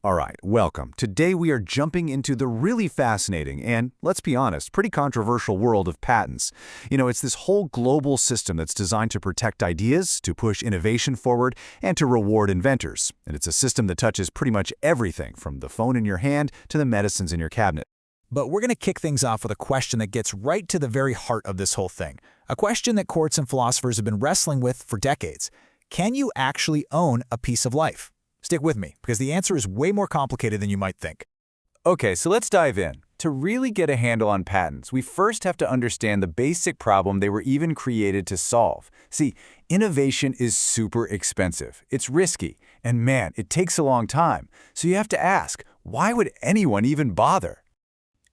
All right, welcome. Today we are jumping into the really fascinating and, let's be honest, pretty controversial world of patents. It's this whole global system that's designed to protect ideas, to push innovation forward, and to reward inventors. And it's a system that touches pretty much everything from the phone in your hand to the medicines in your cabinet. But we're going to kick things off with a question that gets right to the very heart of this whole thing. A question that courts and philosophers have been wrestling with for decades. Can you actually own a piece of life? Stick with me, because the answer is way more complicated than you might think. Okay, so let's dive in. To really get a handle on patents, we first have to understand the basic problem they were even created to solve. See, innovation is super expensive. It's risky, and man, it takes a long time. So you have to ask, why would anyone even bother?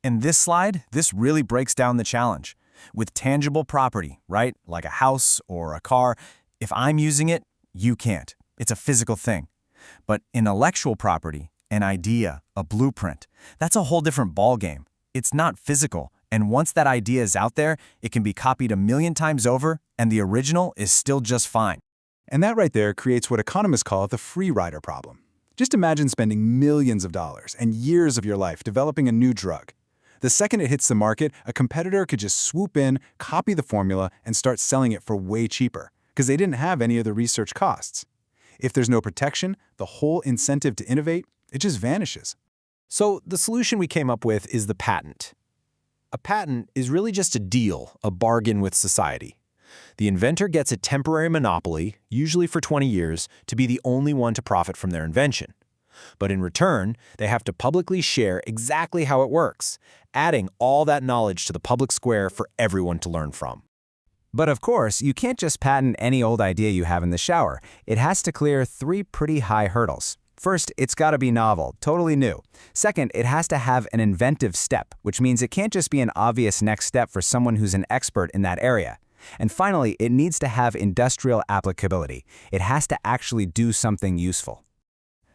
In this slide, this really breaks down the challenge. With tangible property, right, like a house or a car, if I'm using it, you can't. It's a physical thing. But intellectual property, an idea, a blueprint, that's a whole different ballgame. It's not physical, and once that idea is out there, it can be copied 1,000,000 times over, and the original is still just fine. And that right there creates what economists call the free rider problem. Just imagine spending millions of dollars and years of your life developing a new drug. The second it hits the market, a competitor could just swoop in, copy the formula, and start selling it for way cheaper, because they didn't have any of the research costs. If there's no protection, the whole incentive to innovate, it just vanishes. So the solution we came up with is the patent. A patent is really just a deal, a bargain with society. The inventor gets a temporary monopoly, usually for 20 years, to be the only one to profit from their invention. But in return, they have to publicly share exactly how it works, adding all that knowledge to the public square for everyone to learn from. But of course, you can't just patent any old idea you have in the shower. It has to clear 3 pretty high hurdles. First, it's got to be novel, totally new. Second, it has to have an inventive step, which means it can't just be an obvious next step for someone who's an expert in that area. And finally, it needs to have industrial applicability. It has to actually do something useful.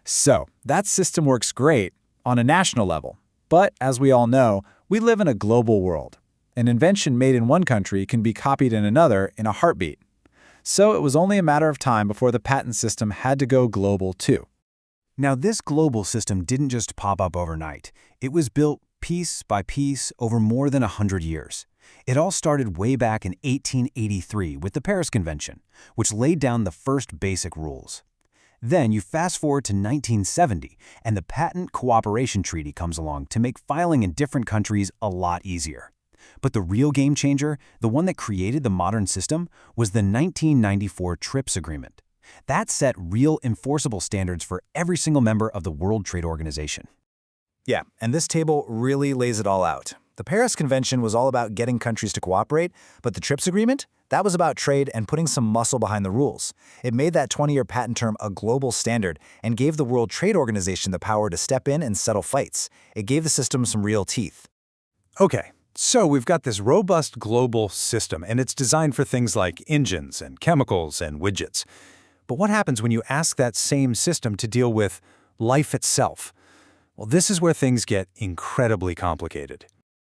So, that system works great on a national level. But as we all know, we live in a global world. An invention made in one country can be copied in another in a heartbeat. So it was only a matter of time before the patent system had to go global too. Now, this global system didn't just pop up overnight. It was built piece by piece over more than 100 years. It all started way back in 1883 with the Paris Convention, which laid down the first basic rules. Then you fast forward to 1970, and the Patent Cooperation Treaty comes along to make filing in different countries a lot easier. But the real game changer, the one that created the modern system, was the 1994 TRIPS Agreement. That set real enforceable standards for every single member of the World Trade Organization. Yeah, and this table really lays it all out. The Paris Convention was all about getting countries to cooperate, but the TRIPS Agreement, that was about trade and putting some muscle behind the rules. It made that 20-year patent term a global standard and gave the World Trade Organization the power to step in and settle fights. It gave the system some real teeth. Okay, so we've got this robust global system, and it's designed for things like engines and chemicals and widgets. But what happens when you ask that same system to deal with life itself? Well, this is where things get incredibly complicated.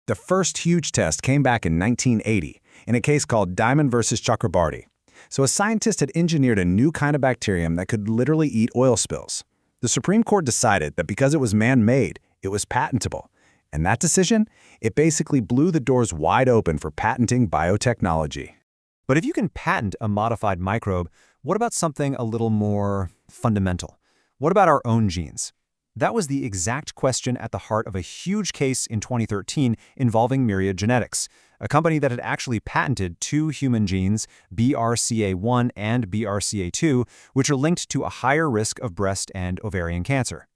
The first huge test came back in 1980 in a case called Diamond versus Chakrabarty. So a scientist had engineered a new kind of bacterium that could literally eat oil spills. The Supreme Court decided that because it was man-made, it was patentable. And that decision, it basically blew the doors wide open for patenting biotechnology. But if you can patent a modified microbe, what about something a little more fundamental? What about our own genes? That was the exact question at the heart of a huge case in 2013 involving Myriad Genetics, a company that had actually patented 2 human genes, BRCA1 and BRCA2, which are linked to a higher risk of breast and ovarian cancer.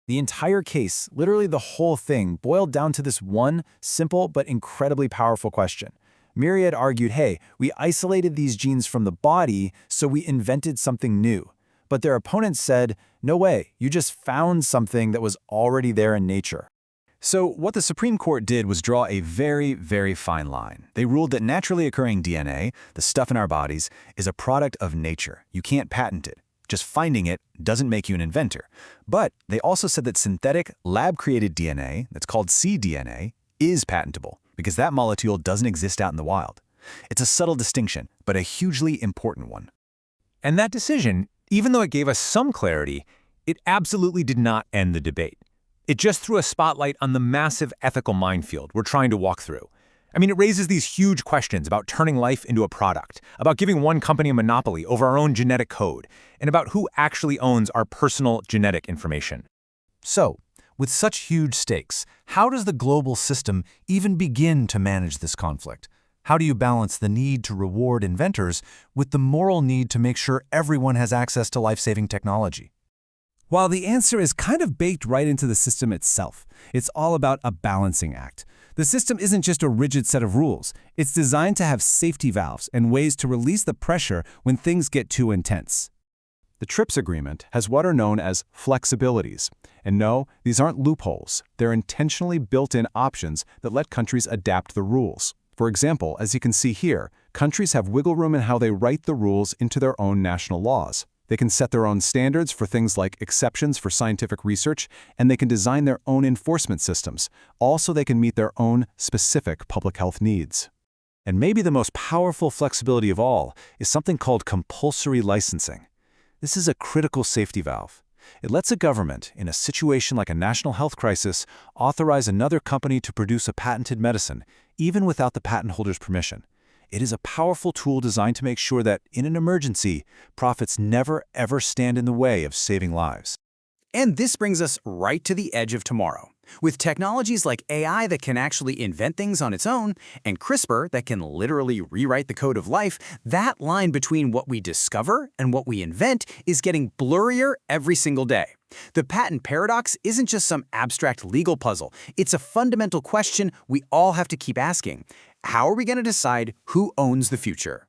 The entire case, literally the whole thing, boiled down to this one simple but incredibly powerful question. Myriad argued, hey, we isolated these genes from the body, so we invented something new. But their opponents said, no way, you just found something that was already there in nature. So what the Supreme Court did was draw a very, very fine line. They ruled that naturally occurring DNA, the stuff in our bodies, is a product of nature. You can't patent it. Just finding it doesn't make you an inventor. But they also said that synthetic, lab-created DNA, that's called cDNA, is patentable because that molecule doesn't exist out in the wild. It's a subtle distinction, but a hugely important one. And that decision, even though it gave us some clarity, It absolutely did not end the debate. It just threw a spotlight on the massive ethical minefield we're trying to walk through. I mean, it raises these huge questions about turning life into a product, about giving one company a monopoly over our own genetic code, and about who actually owns our personal genetic information. So, with such huge stakes, how does the global system even begin to manage this conflict? How do you balance the need to reward inventors with the moral need to make sure everyone has access to life-saving technology? While the answer is kind of baked right into the system itself, it's all about a balancing act. The system isn't just a rigid set of rules. It's designed to have safety valves and ways to release the pressure when things get too intense. The TRIPS agreement has what are known as flexibilities. And no, these aren't loopholes. They're intentionally built-in options that let countries adapt the rules. For example, as you can see here, countries have wiggle room in how they write the rules into their own national laws. They can set their own standards for things like exceptions for scientific research, and they can design their own enforcement systems, all so they can meet their own specific public health needs. And maybe the most powerful flexibility of all is something called compulsory licensing. This is a critical safety valve. It lets a government, in a situation like a national health crisis, authorize another company to produce a patented medicine, even without the patent holder's permission. It is a powerful tool designed to make sure that, in an emergency, profits never ever stand in the way of saving lives. And this brings us right to the edge of tomorrow. With technologies like AI that can actually invent things on its own, and CRISPR that can literally rewrite the code of life, that line between what we discover and what we invent is getting blurrier every single day. The patent paradox isn't just some abstract legal puzzle. It's a fundamental question we all have to keep asking. How are we going to decide who owns the future?